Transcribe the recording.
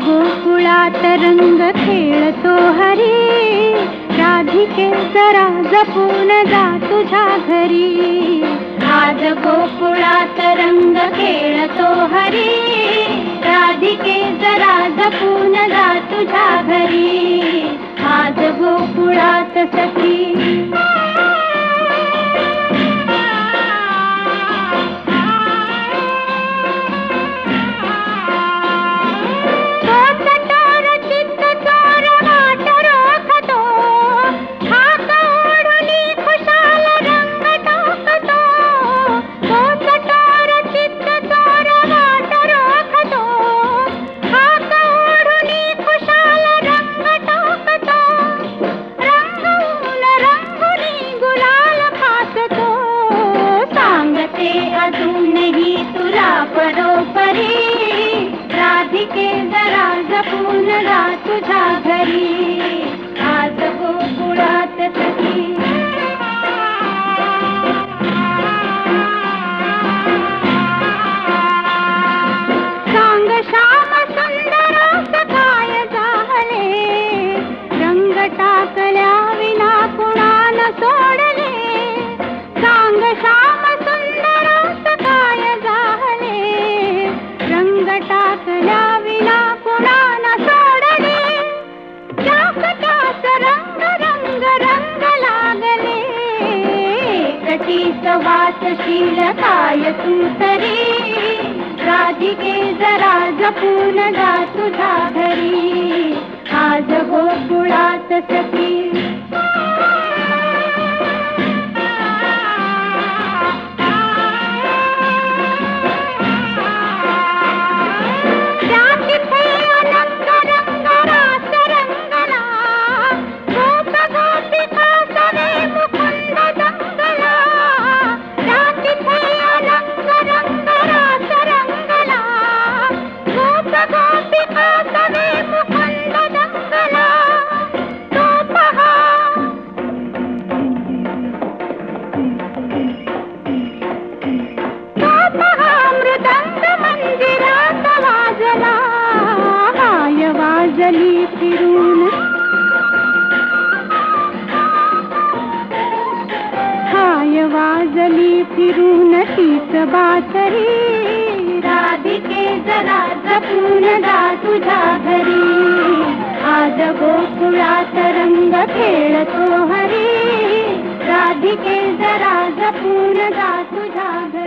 गोकुळात रंग खेळतो हरी, राधिके जरा जपून जा तुझ्या घरी. आज गोकुळात रंग खेळतो हरी, राधिके जरा जपून जा तुझ्या घरी. आज गोकुळात सखी अजूनही तुला परोपरी, राधिके जरा जपून जा तुझ्या घरी. आज गोकुळात सखी सांग श्याम सुंदर काय झाले, रंग टाकल्या विना कुणान सोडले. सांग श्याम टाकल्या विना कुणाला सोडले. त्यास रंग रंग रंग लागले, कटीच वाचशील काय तू तरी, राधिके जरा जपून जा तुझ्या घरी. आज गोकुळात सखी वाजली फिरून, हाय वाजली फिरून तीच बातरी, राधिके जरा जपून जा तुझ्या घरी. आज गोकुळात रंग खेळतो हरी, राधिके जरा जपून जा तुझ्या घरी.